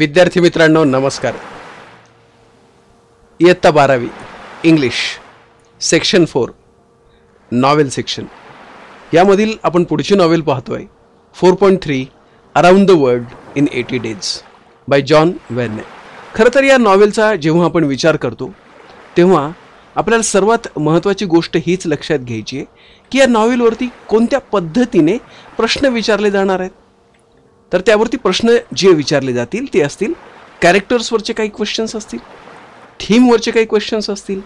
विद्यार्थी मित्रांनो नमस्कार. इयत्ता 12वी इंग्लिश सेक्शन 4 नॉवेल सेक्शन यामधील आपण पुढची नॉवेल पाहतोय 4.3 around the world in 80 days by John Verne. खरं तर या नॉवेलचा जेव्हा आपण विचार करतो तेव्हा आपल्याला सर्वात महत्त्वाची गोष्ट हीच लक्षात घ्यायची आहे की या नॉवेलवरती कोणत्या पद्धतीने प्रश्न विचारले जाणार आहेत. तर त्यावरती प्रश्न जे विचारले जातील ते असतील कॅरेक्टर्सवरचे काही क्वेश्चन्स असतील, थीमवरचे काही क्वेश्चन्स असतील,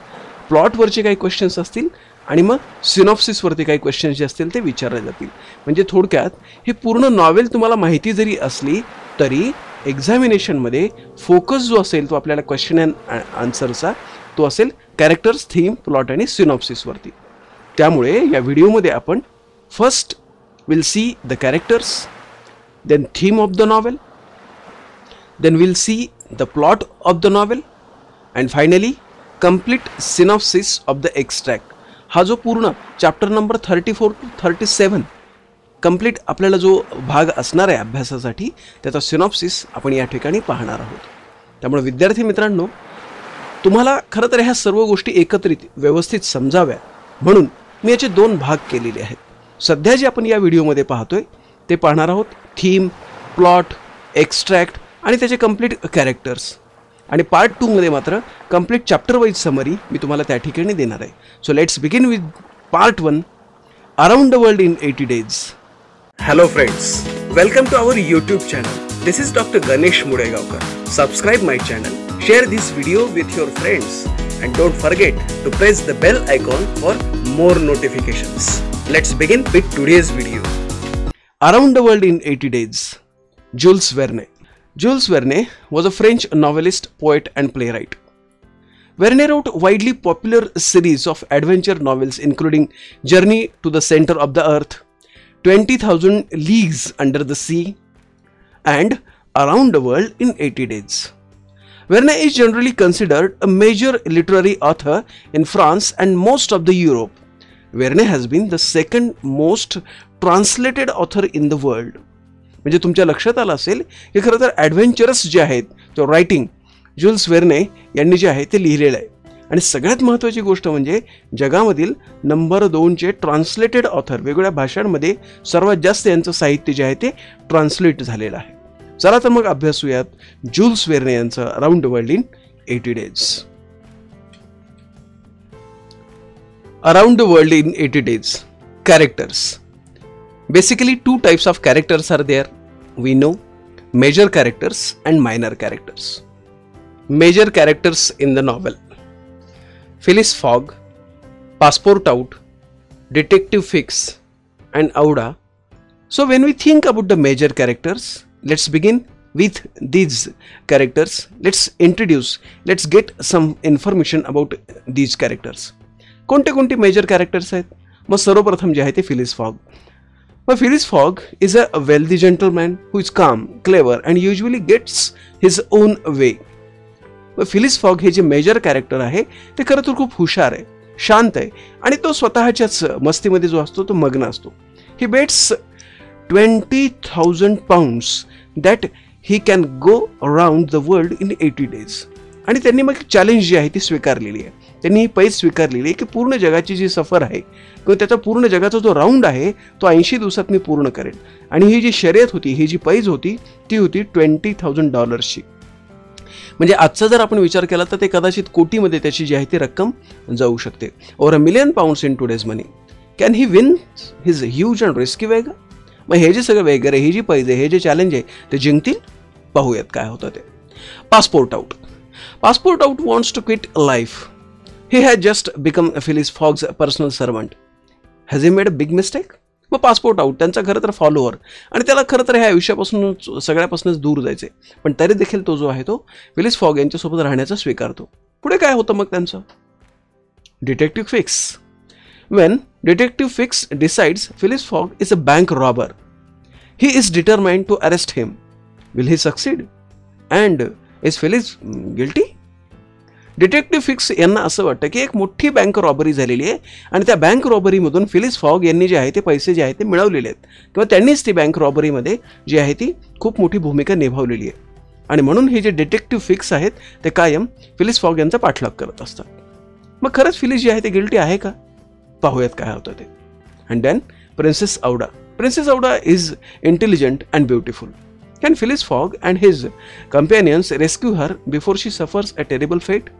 प्लॉटवरचे काही क्वेश्चन्स असतील आणि मग सिनॉप्सिसवरती काही क्वेश्चन्स जे असतील ते विचारले जातील. म्हणजे थोडक्यात हे पूर्ण नॉवेल तुम्हाला माहिती जरी असली तरी एक्झामिनेशनमध्ये फोकस जो असेल तो आपल्याला क्वेश्चन अँड आन्सरचा तो असेल कॅरेक्टर्स, थीम, प्लॉट आणि सिनॉप्सिसवरती. त्यामुळे या व्हिडिओमध्ये आपण first will see the characters, then theme of the novel, then we'll see the plot of the novel and finally complete synopsis of the extract. हा जो पूर्ण चॅप्टर नंबर 34 to 37 कंप्लीट आपल्याला जो भाग असणार आहे अभ्यासासाठी त्याचा सिनॉप्सिस आपण या ठिकाणी पाहणार आहोत. त्यामुळे विद्यार्थी मित्रांनो तुम्हाला खरं तर ह्या सर्व गोष्टी एकत्रित व्यवस्थित समजाव्या म्हणून मी याचे दोन भाग केलेले आहेत. सध्या जे आपण या व्हिडिओमध्ये पाहतोय ते पाहणार आहोत थीम, प्लॉट, एक्स्ट्रॅक्ट आणि त्याचे कंप्लीट कॅरेक्टर्स. आणि पार्ट 2 मध्ये मात्र कंप्लीट चॅप्टर वाईज समरी मी तुम्हाला त्या ठिकाणी देणार आहे. So let's begin with part 1 around the world in 80 days. Hello friends, welcome to our YouTube channel. This is doctor Ganesh Mudegaonkar. Subscribe my channel, share this video with your friends and don't forget to press the bell icon for more notifications. Let's begin with today's video. Around the World in 80 Days. Jules Verne. Jules Verne was a French novelist, poet and playwright. Verne wrote widely popular series of adventure novels including Journey to the Center of the Earth, 20,000 Leagues Under the Sea and Around the World in 80 Days. Verne is generally considered a major literary author in France and most of the Europe. Verne has been the second most translated author in the world. म्हणजे तुमच्या लक्षात आलं असेल की खरं तर adventurous जे आहेत तो रायटिंग जुल्स वेर्ने यांनी जे आहे ते लिहिलेलं आहे. आणि सगळ्यात महत्त्वाची गोष्ट म्हणजे जगामधील नंबर 2चे ट्रान्सलेटेड ऑथर, वेगवेगळ्या भाषांमध्ये सर्वात जास्त यांचं साहित्य जे आहे ते ट्रान्सलेट झालेलं आहे. चला तर मग अभ्यासूयात जुल्स वेर्ने यांचं around the world in 80 days. Around the world in 80 days. Characters. Basically, two types of characters are there. We know major characters and minor characters. Major characters in the novel: Phileas Fogg, Passport Out, Detective Fix, and Aouda. So when we think about the major characters, let's begin with these characters. Let's get some information about these characters. कोणते कोणते major characters आहेत? मग सर्वप्रथम जे आहे ते Phileas Fogg. मग Phileas Fogg is a wealthy gentleman who is calm, clever and usually gets his own way. मग फिलिस फॉग हे जे मेजर कॅरेक्टर आहे ते खरं तर खूप हुशार आहे, शांत आहे आणि तो स्वतःच्याच मस्तीमध्ये जो असतो तो मग्न असतो. ही bets 20,000 pounds that he can go around the world in 80 days. आणि त्यांनी मग चॅलेंज जी आहे ती स्वीकारलेली आहे. त्यांनी ही पैज स्वीकारलेली आहे की पूर्ण जगाची जी सफर आहे किंवा त्याचा पूर्ण जगाचा जो राऊंड आहे तो 80 दिवसात मी पूर्ण करेन. आणि ही जी शर्यत होती, ही जी पैज होती ती होती $20,000. म्हणजे आजचा जर आपण विचार केला तर ते कदाचित कोटीमध्ये त्याची जी आहे ती रक्कम जाऊ शकते. Over $1 million in today's money. Can he win his huge and risky वेग? मग हे जे सगळं वगैरे, ही जी पैज आहे, हे जे चॅलेंज आहे ते जिंकतील? पाहूयात काय होतं ते. Passport out. Passport Out wants to quit life. He had just become Phileas Fogg's personal servant. Has he made a big mistake? मग पासपोर्ट आउट त्यांचा खरं तर फॉलोअर आणि त्याला खरं तर ह्या आयुष्यापासून सगळ्यापासूनच दूर जायचे, पण तरी देखील तो जो आहे तो फिलिस फॉग यांच्यासोबत राहण्याचा स्वीकारतो. पुढे काय होतं मग त्यांचं? Detective fix. When Detective Fix decides Phileas Fogg is a bank robber, he is determined to arrest him. Will he succeed? And is Phileas guilty? Detective fix यांना असं वाटतं की एक मोठी बँक रॉबरी झालेली आहे आणि त्या बँक रॉबरीमधून फिलिस फॉग यांनी जे आहे ते पैसे जे आहे ते मिळवलेले आहेत किंवा त्यांनीच ती बँक रॉबरीमध्ये जी आहे ती खूप मोठी भूमिका निभावलेली आहे. आणि म्हणून हे जे डिटेक्टिव्ह फिक्स आहेत ते कायम फिलिस फॉग यांचा पाठलाग करत असतात. मग खरंच फिलिस जे आहे ते गिल्टी आहे का? पाहूयात काय होतं ते. And then princess Aouda. Princess Aouda is intelligent and beautiful. Can Phileas Fogg and his companions rescue her before she suffers a terrible fate?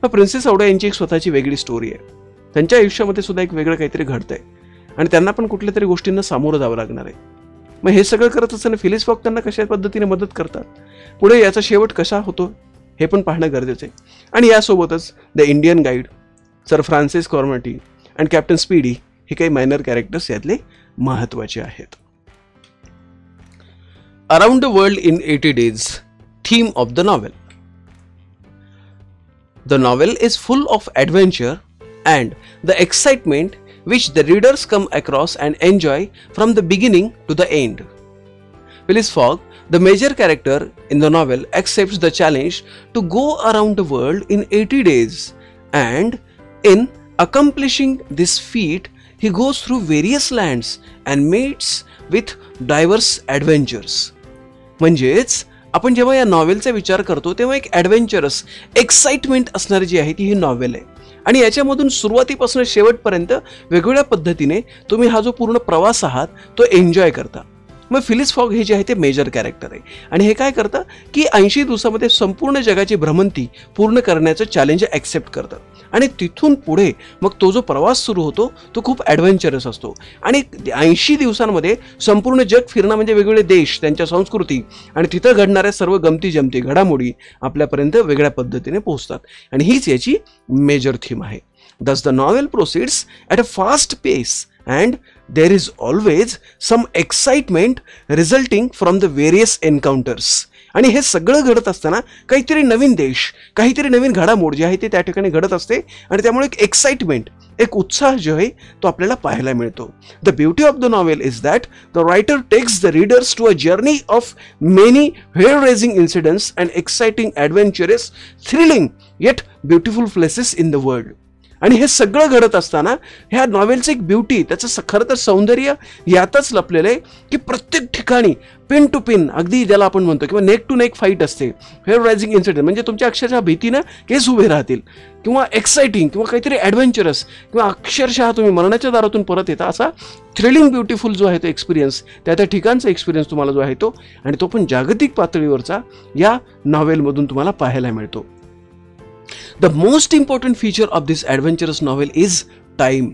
मग प्रिन्सेस औडा यांची एक स्वतःची वेगळी स्टोरी आहे. त्यांच्या आयुष्यामध्ये सुद्धा एक वेगळं काहीतरी घडतंय आणि त्यांना पण कुठल्या तरी गोष्टींना सामोरं जावं लागणार आहे. मग हे सगळं करत असताना फिलिस फॉग त्यांना कशा पद्धतीने मदत करतात, पुढे याचा शेवट कसा होतो हे पण पाहणं गरजेचं आहे. आणि यासोबतच the Indian guide, sir Francis Cromarty and captain Speedy हे काही मायनर कॅरेक्टर्स यातले महत्त्वाचे आहेत. Around the world in 80 days, theme of the novel. The novel is full of adventure and the excitement which the readers come across and enjoy from the beginning to the end. Phileas Fogg, the major character in the novel, accepts the challenge to go around the world in 80 days, and in accomplishing this feat, he goes through various lands and meets with diverse adventures. म्हणजेच आपण जेव्हा या नॉवेलचा विचार करतो तेव्हा एक adventurous excitement असणारी जी आहे ती ही नॉवेल आहे. आणि याच्यामधून सुरुवातीपासून शेवटपर्यंत वेगवेगळ्या पद्धतीने तुम्ही हा जो पूर्ण प्रवास आहात तो एन्जॉय करता. मग फिलिस फॉग हे जे आहे ते मेजर कॅरेक्टर आहे आणि हे काय करतं की 80 दिवसामध्ये संपूर्ण जगाची भ्रमंती पूर्ण करण्याचं चॅलेंज ॲक्सेप्ट करतं. आणि तिथून पुढे मग तो जो प्रवास सुरू होतो तो खूप ॲडव्हेंचरस असतो. आणि 80 दिवसांमध्ये संपूर्ण जग फिरणं म्हणजे वेगवेगळे देश, त्यांच्या संस्कृती आणि तिथं घडणाऱ्या सर्व गमती जमती घडामोडी आपल्यापर्यंत वेगळ्या पद्धतीने पोहोचतात. आणि हीच याची मेजर थीम आहे. Thus the novel proceeds at a fast pace and there is always some excitement resulting from the various encounters. आणि हे सगळं घडत असताना काहीतरी नवीन देश, काहीतरी नवीन घडामोड जी आहे ती त्या ठिकाणी घडत असते आणि त्यामुळे एक एक्साइटमेंट, एक उत्साह जो आहे तो आपल्याला पाहायला मिळतो. The beauty of the novel is that the writer takes the readers to a journey of many hair raising incidents and exciting adventurous thrilling yet beautiful places in the world. आणि हे सगळं घडत असताना ह्या नॉवेलचं एक ब्युटी, त्याचं खरं तर सौंदर्य यातच लपलेलं आहे की प्रत्येक ठिकाणी पिन टू पिन, अगदी ज्याला आपण म्हणतो किंवा नेक टू नेक फाईट असते. हेअर रायझिंग इन्सिडेंट म्हणजे तुमच्या अक्षरशः भीतीनं केस उभे राहतील किंवा एक्साइटिंग किंवा काहीतरी ॲडव्हेंचरस किंवा अक्षरशः तुम्ही मरणाच्या दारातून परत येता असा थ्रिलिंग ब्युटिफुल जो आहे तो एक्सपिरियन्स, त्या ठिकाणचा एक्सपिरियन्स तुम्हाला जो आहे तो, आणि तो पण जागतिक पातळीवरचा या नॉवेलमधून तुम्हाला पाहायला मिळतो. The most important feature of this adventurous novel is time.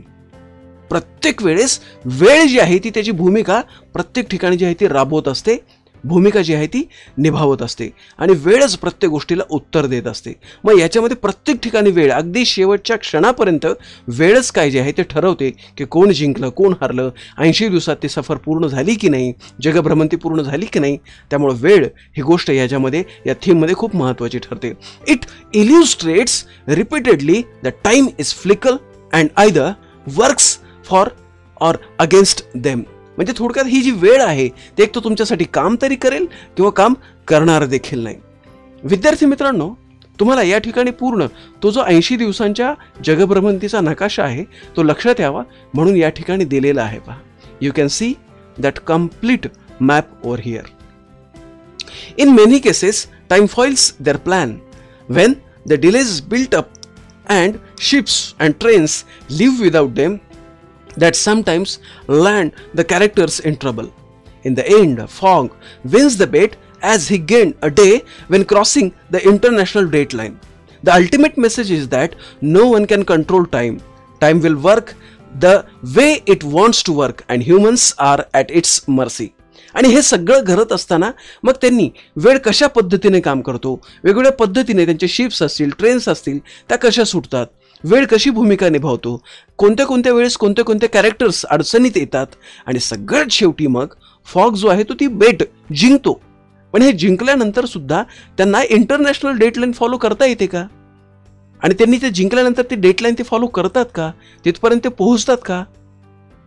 प्रत्येक वेळेस वेळ जी आहे ती त्याची भूमिका प्रत्येक ठिकाणी जी आहे ती राबवत असते, भूमिका जी आहे ती निभावत असते आणि वेळच प्रत्येक गोष्टीला उत्तर देत असते. मग याच्यामध्ये प्रत्येक ठिकाणी वेळ, अगदी शेवटच्या क्षणापर्यंत वेळच काय जे आहे ते ठरवते की कोण जिंकलं, कोण हारलं, 80 दिवसात ती सफर पूर्ण झाली की नाही, जगभ्रमंती पूर्ण झाली की नाही. त्यामुळे वेळ ही गोष्ट याच्यामध्ये, या थीममध्ये खूप महत्त्वाची ठरते. It illustrates repeatedly the time is fickle and either works for or against them. म्हणजे थोडक्यात ही जी वेळ आहे ते एक तर तुमच्यासाठी काम तरी करेल किंवा काम करणार देखील नाही. विद्यार्थी मित्रांनो, तुम्हाला या ठिकाणी पूर्ण तो जो 80 दिवसांच्या जगभ्रमंतीचा नकाशा आहे तो लक्षात यावा म्हणून या ठिकाणी दिलेला आहे. पहा, you can see that complete map over here. In many cases time foils their plan when the delays built up and ships and trains leave without them that sometimes land the characters in trouble. In the end, Fogg wins the bet as he gained a day when crossing the international date line. The ultimate message is that no one can control time. Time will work the way it wants to work and humans are at its mercy. आणि हे सगळं घडत असताना मग त्यांनी वेळ कशा पद्धतीने काम करतो, वेगवेगळ्या पद्धतीने त्यांचे शिप्स असतील, ट्रेन्स असतील, त्या कशा सुटतात, वेळ कशी भूमिका निभावतो, कोणत्या कोणत्या वेळेस कोणते कोणते कॅरेक्टर्स अडचणीत येतात आणि सगळ्यात शेवटी मग फॉग जो आहे तो ती बेट जिंकतो. पण हे जिंकल्यानंतर सुद्धा त्यांना इंटरनॅशनल डेटलाईन फॉलो करता येते का? आणि त्यांनी ते जिंकल्यानंतर ती डेटलाईन ते फॉलो करतात का? तिथपर्यंत ते पोहोचतात का?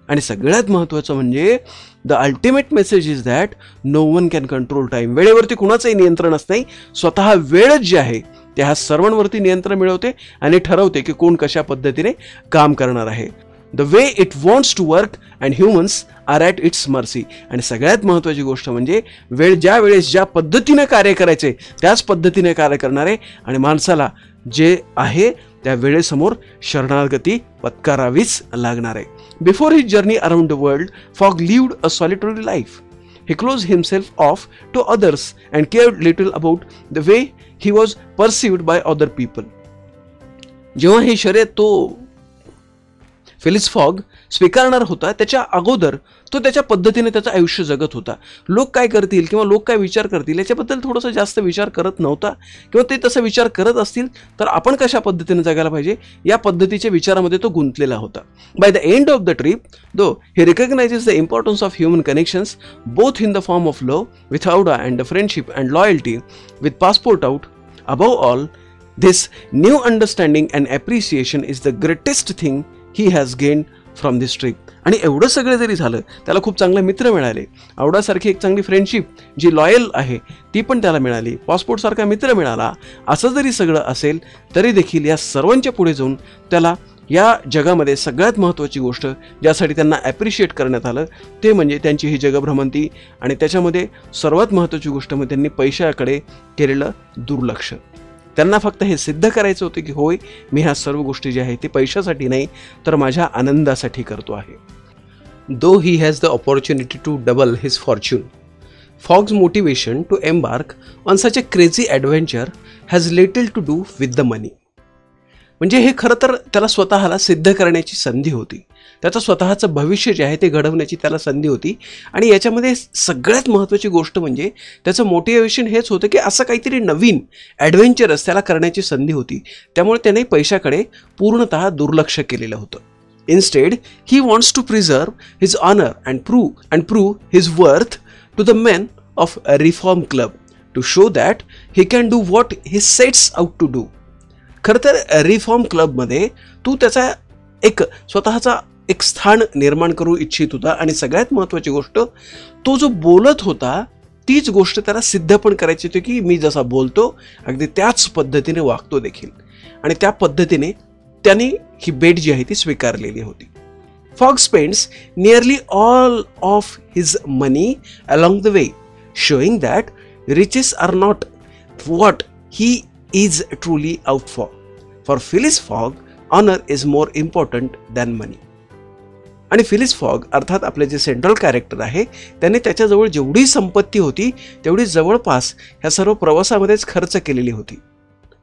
आणि सगळ्यात महत्त्वाचं म्हणजे the ultimate message is that no one can control time. वेळेवरती कुणाचंही नियंत्रणच नाही. स्वतः वेळच जी आहे त्या ह्या सर्वांवरती नियंत्रण मिळवते आणि ठरवते की कोण कशा पद्धतीने काम करणार आहे. The way it wants to work and humans are at its mercy. आणि सगळ्यात महत्त्वाची गोष्ट म्हणजे वेळ ज्या वेळेस ज्या पद्धतीने कार्य करायचे त्याच पद्धतीने कार्य करणारे आणि माणसाला जे आहे त्या वेळेसमोर शरणागती पत्करावीच लागणार आहे. Before his journey around the world fog lived a solitary life. He closed himself off to others and cared little about the way he was perceived by other people. जेव्हा हे शर्यत तो फिलिस फॉग स्वीकारणार होता त्याच्या अगोदर तो त्याच्या पद्धतीने त्याचं आयुष्य जगत होता. लोक काय करतील किंवा लोक काय विचार करतील याच्याबद्दल थोडासा जास्त विचार करत नव्हता किंवा ते तसा विचार करत असतील तर आपण कशा पद्धतीने जगायला पाहिजे या पद्धतीच्या विचारामध्ये तो गुंतलेला होता. By the end of the trip though he recognizes the importance of human connections both in the form of love with Auda and the friendship and loyalty with Passport Out. Above all, this new understanding and appreciation is the greatest thing he has gained from this trip. आणि एवढं सगळं जरी झालं त्याला खूप चांगले मित्र मिळाले, आवडासारखी एक चांगली फ्रेंडशिप जी लॉयल आहे ती पण त्याला मिळाली, पासपोर्टसारखा मित्र मिळाला. असं जरी सगळं असेल तरी देखील या सर्वांच्या पुढे जाऊन त्याला या जगामध्ये सगळ्यात महत्त्वाची गोष्ट ज्यासाठी त्यांना ॲप्रिशिएट करण्यात आलं ते म्हणजे त्यांची ही जगभ्रमंती आणि त्याच्यामध्ये सर्वात महत्त्वाची गोष्ट म्हणजे त्यांनी पैशाकडे केलेलं दुर्लक्ष. त्यांना फक्त हे सिद्ध करायचं होतं की होय मी ह्या सर्व गोष्टी ज्या आहेत ते पैशासाठी नाही तर माझ्या आनंदासाठी करतो आहे. Though he has the opportunity to double his fortune, Fogg's motivation to embark on such a crazy adventure has little to do with the money. म्हणजे हे खरं तर त्याला स्वतःला सिद्ध करण्याची संधी होती, त्याचं स्वतःचं भविष्य जे आहे ते घडवण्याची त्याला संधी होती. आणि याच्यामध्ये सगळ्यात महत्त्वाची गोष्ट म्हणजे त्याचं मोटिवेशन हेच होतं की असं काहीतरी नवीन ॲडव्हेंचरस त्याला करण्याची संधी होती. त्यामुळे त्याने पैशाकडे पूर्णतः दुर्लक्ष केलेलं होतं. Instead he wants to preserve his honour and prove his worth to the men of a reform club to show that he can do what he sets out to do. खरं तर रिफॉर्म क्लबमध्ये तू त्याचा एक स्वतःचा एक स्थान निर्माण करू इच्छित होता आणि सगळ्यात महत्त्वाची गोष्ट तो जो बोलत होता तीच गोष्ट त्याला सिद्ध पण करायची होती की मी जसा बोलतो अगदी त्याच पद्धतीने वागतो देखील. आणि त्या पद्धतीने त्याने ही भेट जी आहे ती स्वीकारलेली होती. Fogg spends nearly all of his money along the way showing that riches are not what he is truly out for. For Phileas Fogg, honor is more important than money. आणि फिलिस फॉग अर्थात आपले जे central character आहे त्याने त्याच्याजवळ जेवढी संपत्ती होती तेवढी जवळपास ह्या सर्व प्रवासामध्येच खर्च केलेली होती.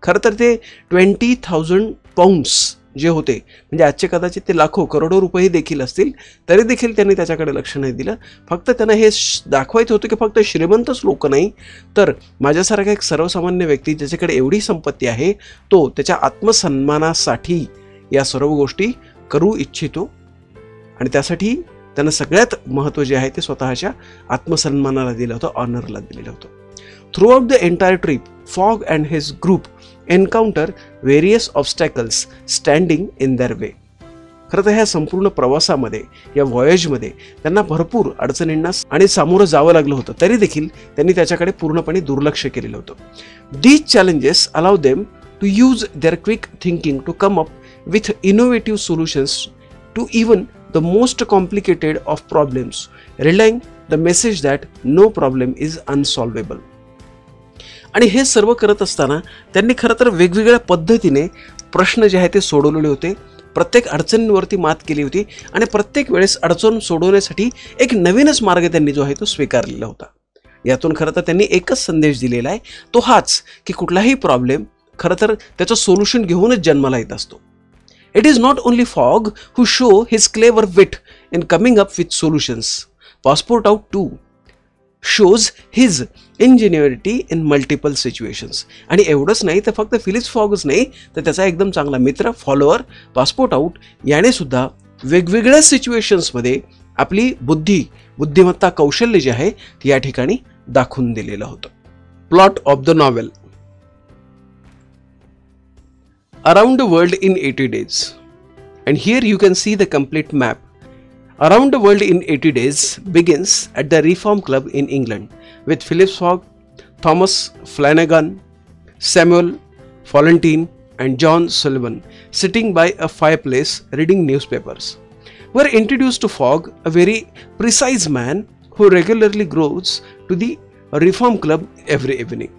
खरं तर ते 20,000 पाउंड्स जे होते म्हणजे आजचे कदाचित ते लाखो करोडो रुपये देखील असतील तरी देखील त्यांनी त्याच्याकडे लक्ष नाही दिलं. फक्त त्यांना हे दाखवायचं होतं की फक्त श्रीमंतच लोक नाही तर माझ्यासारखा एक सर्वसामान्य व्यक्ती ज्याच्याकडे एवढी संपत्ती आहे तो त्याच्या आत्मसन्मानासाठी या सर्व गोष्टी करू इच्छितो. आणि त्यासाठी त्यांना सगळ्यात महत्त्व जे आहे ते स्वतःच्या आत्मसन्मानाला दिलं होतं, ऑनरला दिलेलं होतं. Throughout the entire trip fog and his group encounter various obstacles standing in their वे. खरं तर ह्या संपूर्ण प्रवासामध्ये या व्हॉयेजमध्ये त्यांना भरपूर अडचणींना आणि सामोरं जावं लागलं होतं तरी देखील त्यांनी त्याच्याकडे पूर्णपणे दुर्लक्ष केलेलं होतं. These challenges allow them to use their quick thinking to come up with innovative solutions to even the most complicated of problems relaying the message that no problem is unsolvable. आणि हे सर्व करत असताना त्यांनी खरं तर वेगवेगळ्या पद्धतीने प्रश्न जे आहे ते सोडवलेले होते, प्रत्येक अडचणींवरती मात केली होती आणि प्रत्येक वेळेस अडचण सोडवण्यासाठी एक नवीनच मार्ग त्यांनी जो आहे तो स्वीकारलेला होता. यातून खरं तर त्यांनी एकच संदेश दिलेला आहे तो हाच की कुठलाही प्रॉब्लेम खरं तर त्याचं सोल्युशन घेऊनच जन्माला येत असतो. It is not only Fogg who show his clever wit in coming up with solutions. Passepartout too shows his ingenuity in multiple situations. आणि एवढंच नाही तर फक्त फिलिस फॉगच नाही तर त्याचा एकदम चांगला मित्र फॉलोअर पासपोर्ट आउट याने सुद्धा वेगवेगळ्या सिच्युएशन्समध्ये आपली बुद्धिमत्ता कौशल्य जे आहे ते या ठिकाणी दाखवून दिलेलं होतं. Plot of the novel. Around the world in 80 days and here you can see the complete map. Around the World in 80 Days begins at the Reform Club in England with Phileas Fogg, Thomas Flanagan, Samuel Fallentin and John Sullivan sitting by a fireplace reading newspapers. were introduced to Fogg, a very precise man who regularly goes to the Reform Club every evening.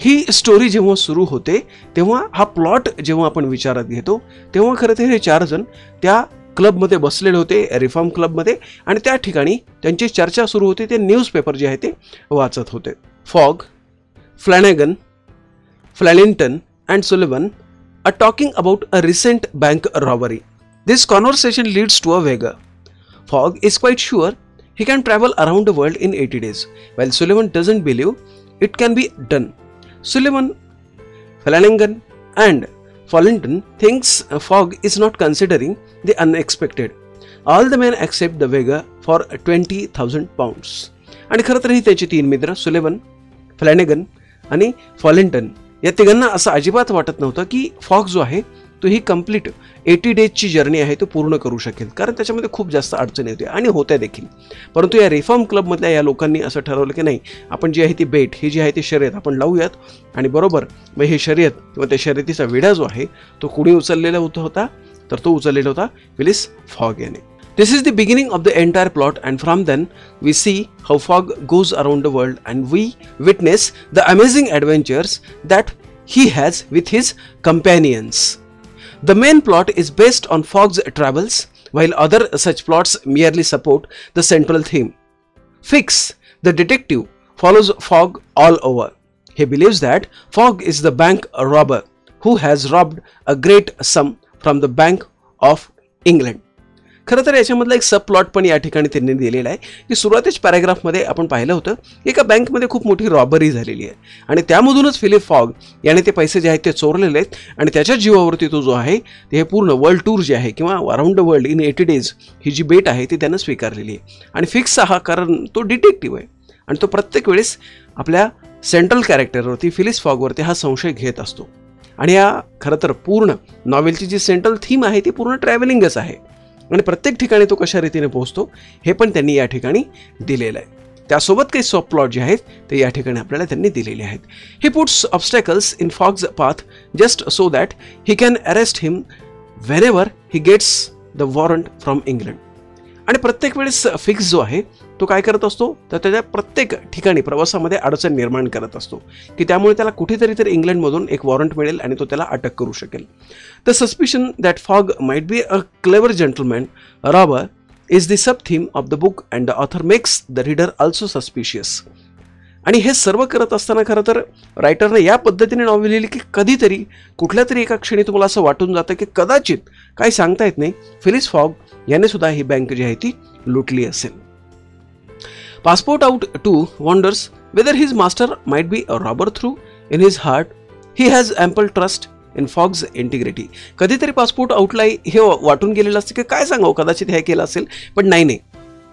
He story जेव्हा सुरू होते तेव्हा हा plot जेव्हा आपण विचारात घेतो तेव्हा खरं तर हे 4 जण त्या क्लबमध्ये बसलेले होते, रिफॉर्म क्लबमध्ये, आणि त्या ठिकाणी त्यांची चर्चा सुरू होती. ते न्यूजपेपर जे आहे ते वाचत होते. Fogg, Flanagan, Fallentin and Sullivan are talking about a recent bank robbery. This conversation leads to a Vega. Fogg is quite sure he can travel around the world in 80 days, while Sullivan doesn't believe it can be done. Sullivan, Flanagan and Follington thinks Fogg is not considering the unexpected. All the men accept the Vega for 20,000 pounds. आणि खरं तर ही त्याची 3 मित्र Sullivan, फ्लॅनेगन आणि फॉलिंटन या तिघांना असं अजिबात वाटत नव्हतं की फॉग जो आहे तो ही कंप्लीट 80 डेजची जर्नी आहे तो पूर्ण करू शकेल, कारण त्याच्यामध्ये खूप जास्त अडचणी होत्या आणि होत्या देखील. परंतु या रिफॉर्म क्लबमधल्या या लोकांनी असं ठरवलं की नाही, आपण जी आहे ती बेट, ही जी आहे ती शर्यत आपण लावूयात, आणि बरोबर मग हे शर्यत किंवा त्या शर्यतीचा विडा जो आहे तो कुणी उचललेला होता, तर तो उचललेला होता फिलिस फॉग याने. This is the beginning of the entire plot, and from then we see how Fogg goes around the world and we witness the amazing adventures that he has with his companions. The main plot is based on Fogg's travels, while other such plots merely support the central theme. Fix, the detective, follows Fogg all over. He believes that Fogg is the bank robber who has robbed a great sum from the Bank of England. खरं तर याच्यामधला एक सब plot पण या ठिकाणी त्यांनी दिलेला आहे की सुरुवातीच्या पॅराग्राफमध्ये आपण पाहिलं होतं एका बँकमध्ये खूप मोठी रॉबरी झालेली आहे आणि त्यामधूनच फिलिप फॉग याने ते पैसे जे आहेत ते चोरलेले आहेत आणि त्याच्या जीवावरती तो जो आहे ते हे पूर्ण वर्ल्ड टूर जे आहे किंवा around the world in 80 days ही जी बेट आहे ती त्यानं स्वीकारलेली आहे. आणि फिक्स हा कारण तो डिटेक्टिव्ह आहे आणि तो प्रत्येक वेळेस आपल्या सेंट्रल कॅरेक्टरवरती फिलिस फॉगवरती हा संशय घेत असतो. आणि या खरं तर पूर्ण नॉवेलची जी सेंट्रल थीम आहे ती पूर्ण ट्रॅव्हलिंगच आहे आणि प्रत्येक ठिकाणी तो कशा रीतीने पोहोचतो हे पण त्यांनी या ठिकाणी दिलेलं आहे. त्यासोबत काही सब प्लॉट जे आहेत ते या ठिकाणी आपल्याला त्यांनी दिलेले आहेत. He puts obstacles in fogs path just so that he can arrest him whenever he gets the warrant from England. आणि प्रत्येक वेळेस फिक्स जो आहे तो काय करत असतो तर त्याच्या प्रत्येक ठिकाणी प्रवासामध्ये अडचण निर्माण करत असतो की त्यामुळे त्याला कुठेतरी तर इंग्लंडमधून एक वॉरंट मिळेल आणि तो त्याला अटक करू शकेल. The suspicion that fog might be a clever gentleman robber is the sub theme of the book and the author makes the reader also suspicious. आणि हे सर्व करत असताना खरं तर रायटरने या पद्धतीने नॉवेल लिहिली की कधीतरी कुठल्या तरी एका क्षणी तुम्हाला असं वाटून जातं की कदाचित काही सांगता येत नाही फिलिस फॉग याने सुद्धा ही बँक जी आहे ती लुटली असेल. Passport out too wonders whether his master might be a robber through in his heart he has ample trust in Fogg's integrity. कधीतरी पासपोर्ट आउटला हे वाटून गेलेलं असतं की काय सांगावं कदाचित हे केलं असेल, पण नाही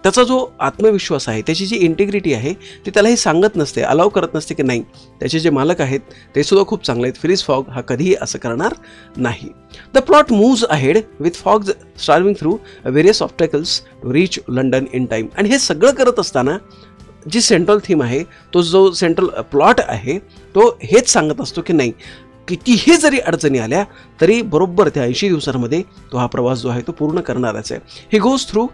त्याचा जो आत्मविश्वास आहे त्याची जी इंटिग्रिटी आहे ती त्याला हे सांगत नसते, अलाव करत नसते की नाही त्याचे जे मालक आहेत ते सुद्धा खूप चांगले आहेत. फिलिस फॉग हा कधीही असं करणार नाही. The plot moves ahead with Fogg's starving through various obstacles to reach London in time. आणि हे सगळं करत असताना जी सेंट्रल थीम आहे तो जो सेंट्रल प्लॉट आहे तो हेच सांगत असतो की नाही कितीही जरी अडचणी आल्या तरी बरोबर त्या 80 दिवसांमध्ये तो हा प्रवास जो आहे तो पूर्ण करणारच आहे. He goes through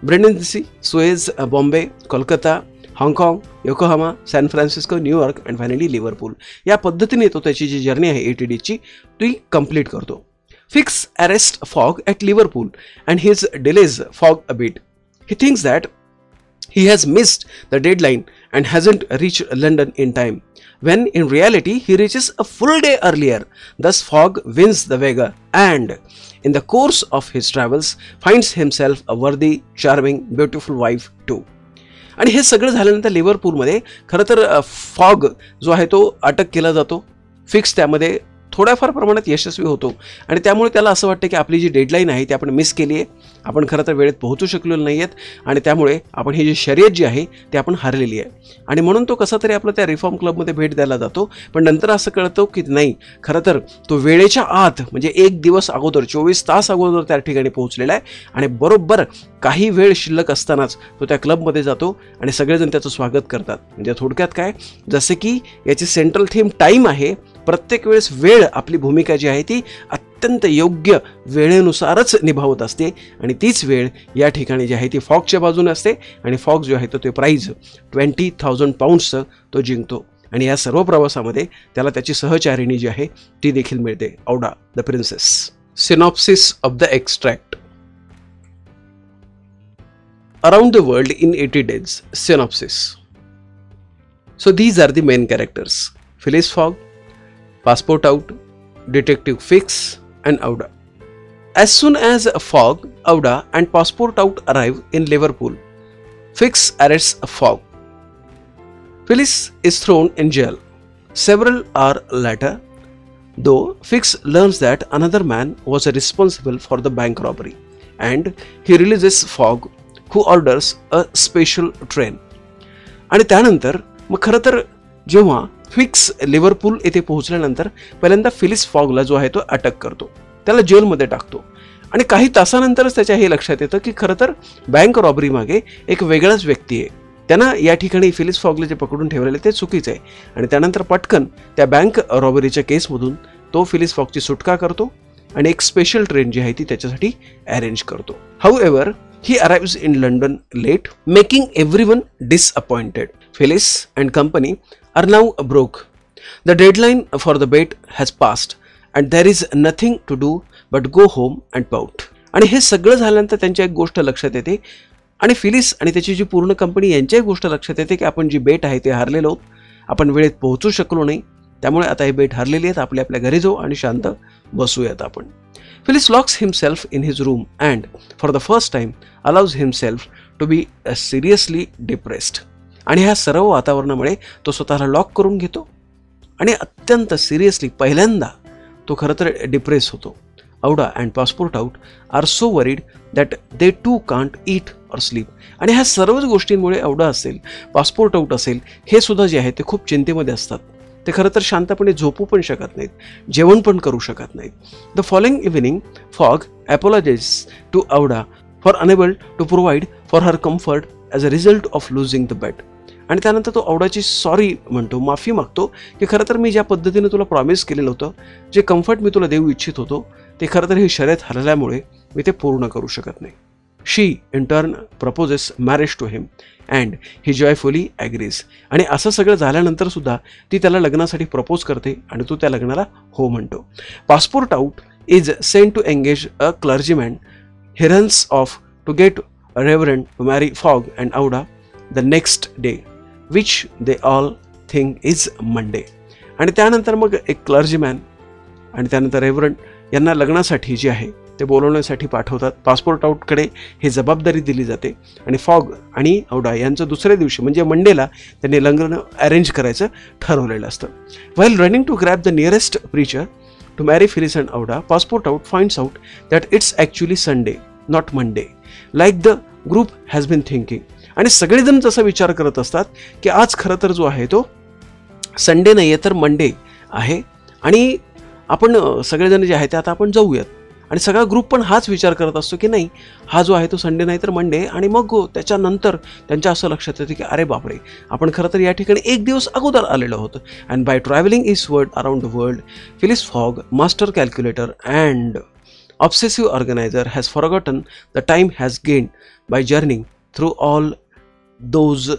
Brindisi, Suez, Bombay, Kolkata, हाँगकाँग, Yokohama, San Francisco, New York and finally Liverpool. या पद्धतीने तो त्याची जी जर्नी आहे 80 डेजची ती कंप्लीट करतो. Fix arrest fog at Liverpool and his delays fog a bit. He thinks that he has missed the deadline and hasn't reached London in time, when in reality he reaches a full day earlier. Thus Fogg wins the Vega and in the course of his travels finds himself a worthy, charming, beautiful wife too. आणि हे सगळं झाल्यानंतर लिव्हरपूलमध्ये खरं तर fog जो आहे तो अटक केला जातो. फिक्स त्यामध्ये थोड्याफार प्रमाणात यशस्वी होतो आणि त्यामुळे त्याला असं वाटतं की आपली जी डेडलाईन आहे ती आपण मिस केली आहे, आपण खरं तर वेळेत पोहोचू शकलेलो नाही आहेत आणि त्यामुळे आपण ही जी शर्यत जी आहे ती आपण हारलेली आहे. आणि म्हणून तो कसा तरी आपला त्या रिफॉर्म क्लबमध्ये भेट द्यायला जातो. पण नंतर असं कळतं की नाही खरं तर तो वेळेच्या आत म्हणजे 1 दिवस अगोदर 24 तास अगोदर त्या ठिकाणी पोहोचलेला आहे आणि बरोबर काही वेळ शिल्लक असतानाच तो त्या क्लबमध्ये जातो आणि सगळेजण त्याचं स्वागत करतात. म्हणजे थोडक्यात काय, जसे की याची सेंट्रल थीम टाईम आहे प्रत्येक वेळेस वेळ आपली भूमिका जी आहे ती अत्यंत योग्य वेळेनुसारच निभावत असते आणि तीच वेळ या ठिकाणी जी आहे ती फॉगच्या बाजूने असते आणि फॉग जो आहे तो ते प्राईज 20,000 पाऊंड्सचं तो जिंकतो आणि या सर्व प्रवासामध्ये त्याला त्याची सहचारिणी जी आहे ती देखील मिळते, Aouda the princess. Synopsis of the extract. Around the world in 80 days. Synopsis. So these are the main characters: Phileas Fogg, Passport Out, Detective Fix, and Auda. As soon as Fogg, Auda, and Passport Out arrive in Liverpool, Fix arrests Fogg. Phileas is thrown in jail. Several hours later, though, Fix learns that another man was responsible for the bank robbery, and he releases Fogg, who orders a special train. आणि त्यानंतर मग खरं तर जेव्हा fix Liverpool येथे पोहोचल्यानंतर पहिल्यांदा Phyllis फॉगला जो आहे तो अटक करतो, त्याला जेलमध्ये टाकतो आणि काही तासानंतरच त्याच्या हे लक्षात येतं की खरं तर बँक रॉबरी मागे एक वेगळाच व्यक्ती आहे. त्यांना या ठिकाणी फिलिस फॉगला जे पकडून ठेवलेले ते चुकीचं आहे आणि त्यानंतर पटकन त्या बँक रॉबरीच्या केसमधून तो फिलिस फॉगची सुटका करतो आणि एक स्पेशल ट्रेन जी आहे ती त्याच्यासाठी अरेंज करतो. हाऊएव्हर, he arrives in London late, making everyone disappointed. Phileas and company are now broke. The deadline for the bet has passed and there is nothing to do but go home and pout. आणि हे सगळं झाल्यानंतर त्यांची एक गोष्ट लक्षात येते आणि फिलिस आणि त्याची जी पूर्ण कंपनी यांची एक गोष्ट लक्षात येते की आपण जी बेट आहे ते हारलेलो आहोत, आपण वेळेत पोहोचू शकलो नाही, त्यामुळे आता हे बेट हारलेली आहेत, आपल्या आपल्या घरी जाऊ आणि शांत बसूयात आपण. Phileas locks himself in his room and, for the first time, allows himself to be seriously depressed. आणि ह्या सर्व वातावरणामुळे तो स्वतःला लॉक करून घेतो आणि अत्यंत सिरियसली पहिल्यांदा तो खरं तर डिप्रेस होतो. Aouda and Passepartout are so worried that they too can't eat or sleep. आणि ह्या सर्वच गोष्टींमुळे औडा असेल, पासपोर्ट आउट असेल, हे सुद्धा जे आहे ते खूप चिंतेमध्ये असतात. ते खरं तर शांतपणे झोपू पण शकत नाहीत, जेवण पण करू शकत नाहीत. The following evening Fogg apologises to Aouda for unable to provide for her comfort as a result of losing the bet. आणि त्यानंतर तो औडाची सॉरी म्हणतो, माफी मागतो की खरं तर मी ज्या पद्धतीने तुला प्रॉमिस केलेलं होतं, जे कम्फर्ट मी तुला देऊ इच्छित होतो, ते खरं तर ही शर्यत हरल्यामुळे मी ते पूर्ण करू शकत नाही. She in turn proposes marriage to him and he joyfully agrees. आणि असं सगळं झाल्यानंतर सुद्धा ती त्याला लग्नासाठी प्रपोज करते आणि तो त्या लग्नाला हो म्हणतो. Passepartout is sent to engage a clergyman. He runs off to get reverend to marry Fogg and Aouda the next day which they all think is Monday. आणि त्यानंतर मग एक क्लर्जीमॅन आणि त्यानंतर रेव्हरंड यांना लग्नासाठी जे आहे ते बोलवण्यासाठी पाठवतात. पासपोर्ट आउटकडे ही जबाबदारी दिली जाते आणि फॉग आणि औडा यांचं दुसऱ्या दिवशी म्हणजे मंडेला त्यांनी लग्न अरेंज करायचं ठरवलेलं असतं. While running to grab the nearest preacher to marry Phileas and Aouda, Passepartout finds out that it's actually Sunday not Monday like the group has been thinking. आणि सगळेजण जसा विचार करत असतात की आज खरं तर जो आहे तो संडे नाही आहे तर मंडे आहे आणि आपण सगळेजण जे आहे ते आता आपण जाऊयात. आणि सगळा ग्रुप पण हाच विचार करत असतो की नाही, हा जो आहे तो संडे नाही तर मंडे. आणि मग त्याच्यानंतर त्यांच्या असं लक्षात येतं की अरे बापरे, आपण खरं तर या ठिकाणी एक दिवस अगोदर आलेलो होतो. And by travelling eastward around the world, Phileas Fogg, master calculator and obsessive organiser, has forgotten the time has gained by journeying through all those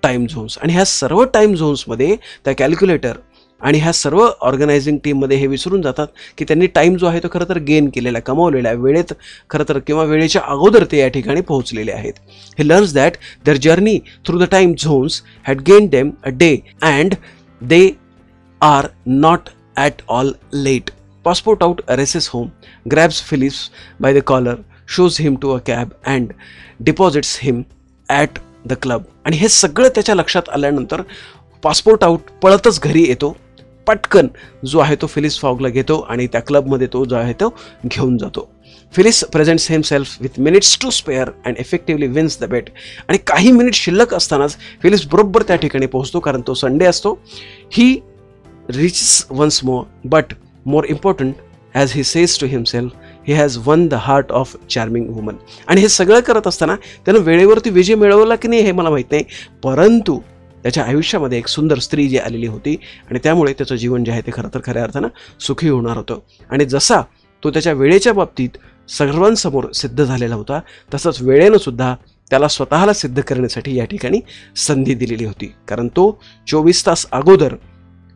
time zones. आणि ह्या सर्व टाईम झोन्समध्ये त्या कॅल्क्युलेटर आणि ह्या सर्व ऑर्गनायझिंग टीममध्ये हे विसरून जातात की त्यांनी टाईम जो आहे तो खरं तर गेन केलेला, कमावलेला आहे, वेळेत खरं तर किंवा वेळेच्या अगोदर ते या ठिकाणी पोहोचलेले आहेत. He learns that their journey through the time zones had gain them a day and they are not at all late. Passepartout races home, grabs Phileas by the collar, shows him to a cab and deposits him at the club. आणि हे सगळं त्याच्या लक्षात आल्यानंतर passport out पळतच घरी येतो, पटकन जो आहे तो फिलिस फॉगला घेतो आणि त्या क्लबमध्ये तो जो आहे तो घेऊन जातो. Phileas presents himself with minutes to spare and effectively wins the bet. आणि काही मिनिट शिल्लक असतानाच फिलिस बरोबर त्या ठिकाणी पोहोचतो, कारण तो संडे असतो. He riches once more but more important as he says to himself, he has won the heart of charming woman. आणि हे सगळं करत असताना त्यानं वेळेवरती विजय मिळवला की नाही हे मला माहीत नाही, परंतु त्याच्या आयुष्यामध्ये एक सुंदर स्त्री जी आलेली होती आणि त्यामुळे त्याचं जीवन जे आहे ते खरं तर खऱ्या अर्थानं सुखी होणार होतं. आणि जसा तो त्याच्या वेळेच्या बाबतीत सर्वांसमोर सिद्ध झालेला होता, तसंच वेळेनं सुद्धा त्याला स्वतःला सिद्ध करण्यासाठी या ठिकाणी संधी दिलेली होती, कारण तो 24 तास अगोदर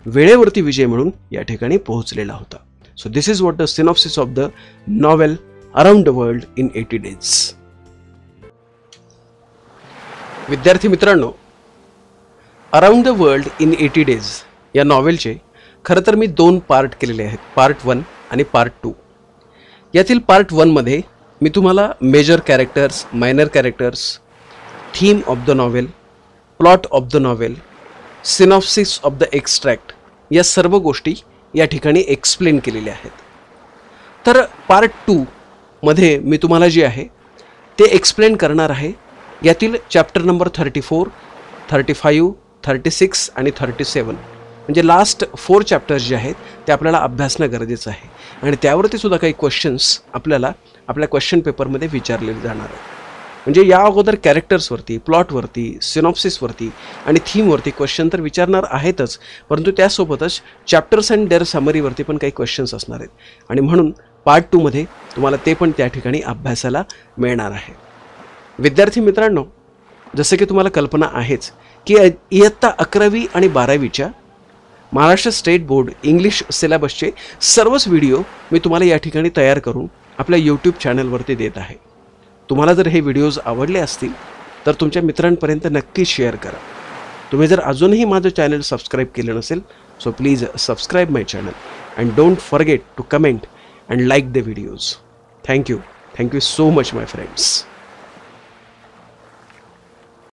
वेळेवरती विजय म्हणून या ठिकाणी पोहोचलेला होता. So this is what the synopsis of the novel around the world in 80 days. विद्यार्थी मित्रांनो, around the world in 80 days या नॉवेलचे खरं तर मी 2 पार्ट केलेले आहेत, पार्ट 1 आणि पार्ट 2. यातील पार्ट 1 मध्ये मी तुम्हाला major characters, minor characters, theme of the novel, plot of the novel, synopsis of the extract या सर्व गोष्टी या ठिकाणी एक्सप्लेन केलेल्या आहेत. तर पार्ट 2 मध्ये मी तुम्हाला जे आहे ते एक्सप्लेन करणार आहे यातील चॅप्टर नंबर 34, 35, 36 आणि 37 म्हणजे लास्ट 4 चॅप्टर्स जे आहेत ते आपल्याला अभ्यासणं गरजेचं आहे. आणि त्यावरती सुद्धा काही क्वेश्चन्स आपल्याला आपल्या क्वेश्चन पेपरमध्ये विचारलेले जाणार आहेत. म्हणजे या अगोदर कॅरेक्टर्सवरती, प्लॉटवरती, सिनॉप्सिसवरती आणि थीमवरती क्वेश्चन तर विचारणार आहेतच, परंतु त्यासोबतच चॅप्टर्स अँड देअर समरीवरती पण काही क्वेश्चन्स असणार आहेत. आणि म्हणून पार्ट 2 मध्ये तुम्हाला ते पण त्या ठिकाणी अभ्यासाला मिळणार आहे. विद्यार्थी मित्रांनो, जसं की तुम्हाला कल्पना आहेच की इयत्ता 11वी आणि 12वीच्या महाराष्ट्र स्टेट बोर्ड इंग्लिश सिलेबसचे सर्वच व्हिडिओ मी तुम्हाला या ठिकाणी तयार करून आपल्या यूट्यूब चॅनलवरती देत आहे. तुम्हाला जर हे व्हिडिओज आवडले असतील तर तुमच्या मित्रांपर्यंत नक्की शेअर करा. तुम्ही जर अजूनही माझं चॅनल सबस्क्राईब केलं नसेल, so please subscribe my channel and don't forget to comment and like the videos. Thank you so much my friends.